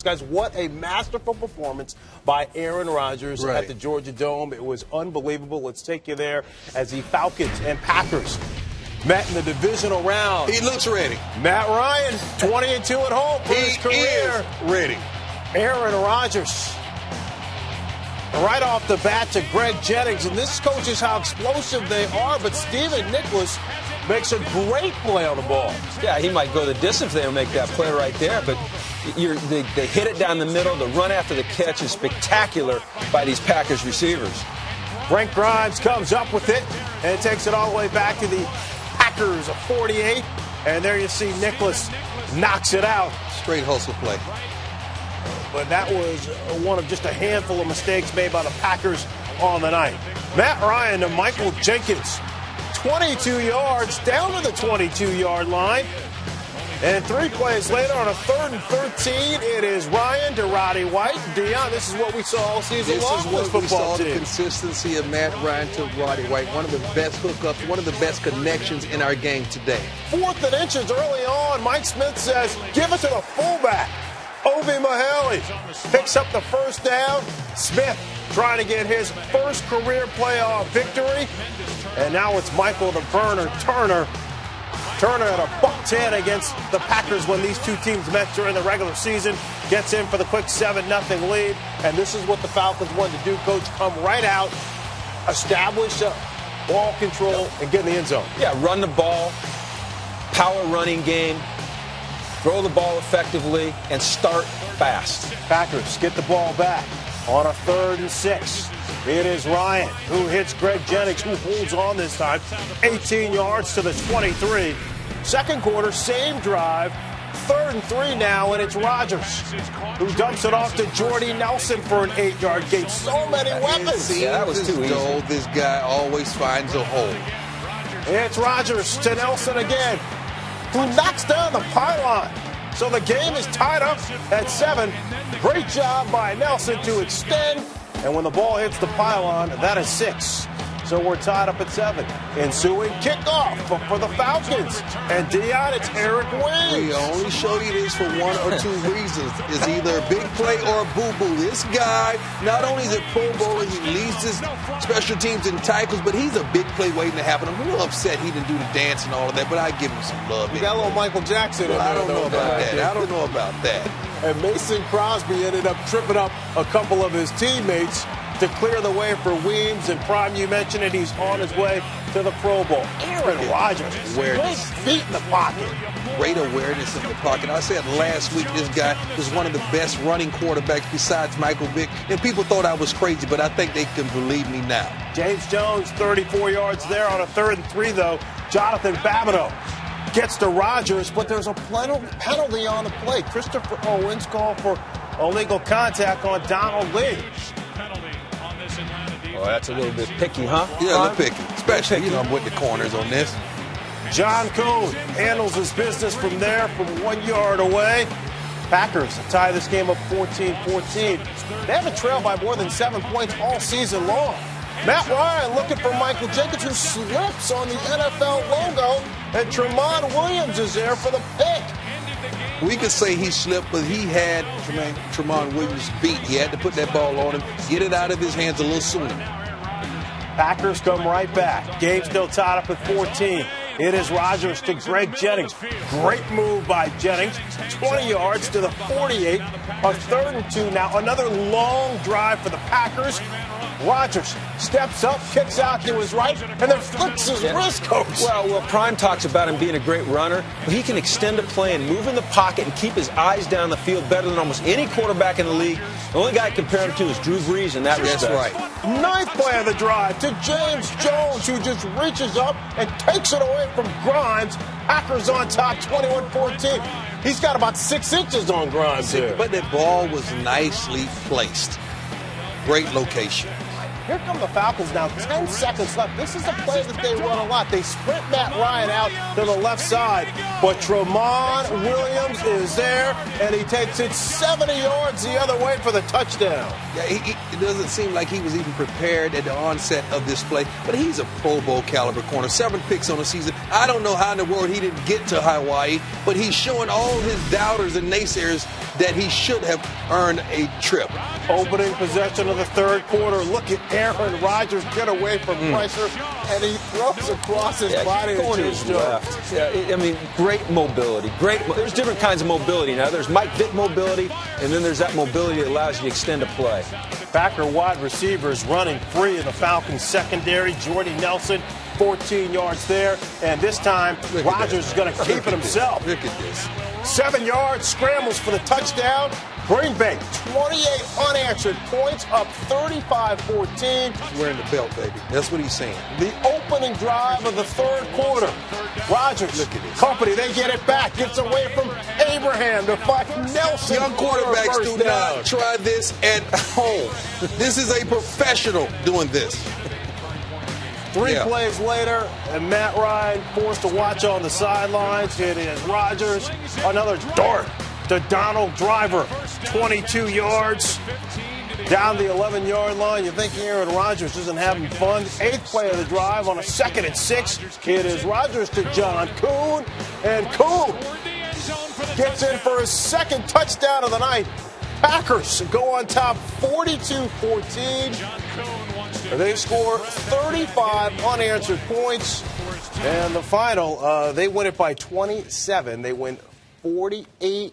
Guys, what a masterful performance by Aaron Rodgers at the Georgia Dome. It was unbelievable. Let's take you there as the Falcons and Packers met in the divisional round. He looks ready. Matt Ryan, 20-2 at home for his career. He is ready. Aaron Rodgers, right off the bat to Greg Jennings. And this coaches how explosive they are, but Steven Nicholas makes a great play on the ball. Yeah, he might go the distance there and make that play right there, but they hit it down the middle. The run after the catch is spectacular by these Packers receivers. Brent Grimes comes up with it and takes it all the way back to the Packers of 48. And there you see Nicholas knocks it out. Straight hustle play. But that was one of just a handful of mistakes made by the Packers on the night. Matt Ryan to Michael Jenkins. 22 yards down to the 22-yard line. And 3 plays later on a 3rd and 13, it is Ryan to Roddy White. Deion, this is what we saw all season long. This is what we saw, the consistency of Matt Ryan to Roddy White. One of the best hookups, one of the best connections in our game today. 4th and inches early on. Mike Smith says, give it to the fullback. Obi Mahaley picks up the first down. Smith trying to get his first career playoff victory. And now it's Michael the Burner Turner. Turner at a $110 against the Packers when these two teams met during the regular season. Gets in for the quick 7-0 lead. And this is what the Falcons wanted to do, Coach. Come right out, establish ball control, and get in the end zone. Yeah, run the ball, power running game, throw the ball effectively, and start fast. Packers get the ball back on a 3rd and 6. It is Ryan who hits Greg Jennings, who holds on this time. 18 yards to the 23. Second quarter, same drive. 3rd and 3 now, and it's Rodgers who dumps it off to Jordy Nelson for an 8-yard gain. So many weapons. Yeah, that was too easy. This guy always finds a hole. It's Rodgers to Nelson again, who knocks down the pylon. So the game is tied up at 7. Great job by Nelson to extend. And when the ball hits the pylon, that is 6. So we're tied up at 7. Ensuing kickoff for the Falcons. And Deion, it's Eric Williams. We only show you this for 1 or 2 reasons. It's either a big play or a boo-boo. This guy, not only is a Pro Bowler, he leads his special teams in tackles, but he's a big play waiting to happen. I'm a little upset he didn't do the dance and all of that, but I give him some love. You got a little Michael Jackson in there. I don't know about that. I don't know about that. And Mason Crosby ended up tripping up a couple of his teammates to clear the way for Weems. And Prime, you mentioned it, he's on his way to the Pro Bowl. Aaron Rodgers, great feet in the pocket. Great awareness in the pocket. I said last week this guy was one of the best running quarterbacks besides Michael Vick. And people thought I was crazy, but I think they can believe me now. James Jones, 34 yards there on a 3rd and 3, though. Jonathan Babineau gets to Rodgers, but there's a penalty on the play. Christopher Owens called for illegal contact on Donald Lee. Oh, that's a little bit picky, huh? Yeah, a little picky. Especially, you know, I'm with the corners on this. John Cohn handles his business from there, from 1 yard away. Packers tie this game up 14-14. They haven't trailed by more than 7 points all season long. Matt Ryan looking for Michael Jenkins, who slips on the NFL logo, and Tramon Williams is there for the pick. We could say he slipped, but he had Tramon Williams beat. He had to put that ball on him, get it out of his hands a little sooner. Packers come right back. Game still tied up at 14. It is Rodgers to Greg Jennings. Great move by Jennings. 20 yards to the 48. A 3rd and 2 now. Another long drive for the Packers. Rodgers steps up, kicks out to his right, and then flicks his wrist, Coach. Well, Prime talks about him being a great runner, but he can extend a play and move in the pocket and keep his eyes down the field better than almost any quarterback in the league. The only guy I compare him to is Drew Brees in that respect. That's right. 9th play of the drive to James Jones, who just reaches up and takes it away from Grimes. Packers on top, 21-14. He's got about 6 inches on Grimes here. But that ball was nicely placed. Great location. Here come the Falcons now, 10 seconds left. This is a play that they run a lot. They sprint Matt Ryan out to the left side. but Tramon Williams is there, and he takes it 70 yards the other way for the touchdown. Yeah, it doesn't seem like he was even prepared at the onset of this play, but he's a Pro Bowl caliber corner. 7 picks on the season. I don't know how in the world he didn't get to Hawaii, but he's showing all his doubters and naysayers that he should have earned a trip. Opening possession of the third quarter. Look at Aaron Rodgers get away from pressure, and he throws across his body going to his left. Yeah, I mean, great mobility. There's different kinds of mobility now. There's Mike Vick mobility, and then there's that mobility that allows you to extend a play. Packer wide receivers running free in the Falcons secondary. Jordy Nelson, 14 yards there, and this time Rodgers is going to keep it himself. Look at this. 7 yards, scrambles for the touchdown. Green Bay, 28 unanswered points, up 35-14. Wearing the belt, baby. That's what he's saying. The opening drive of the third quarter. Rodgers, company, they get it back. Gets away from Abraham to find Nelson. Young quarterbacks do not try this at home. This is a professional doing this. 3 plays later, and Matt Ryan forced to watch on the sidelines. It is Rodgers, another dart to Donald Driver, 22 yards down the 11-yard line. You think Aaron Rodgers isn't having fun? 8th play of the drive on a 2nd and 6. It is Rodgers to John Kuhn, and Kuhn gets in for his 2nd touchdown of the night. Packers go on top 42-14. They score 35 unanswered points. And the final, they win it by 27. They win 48-21.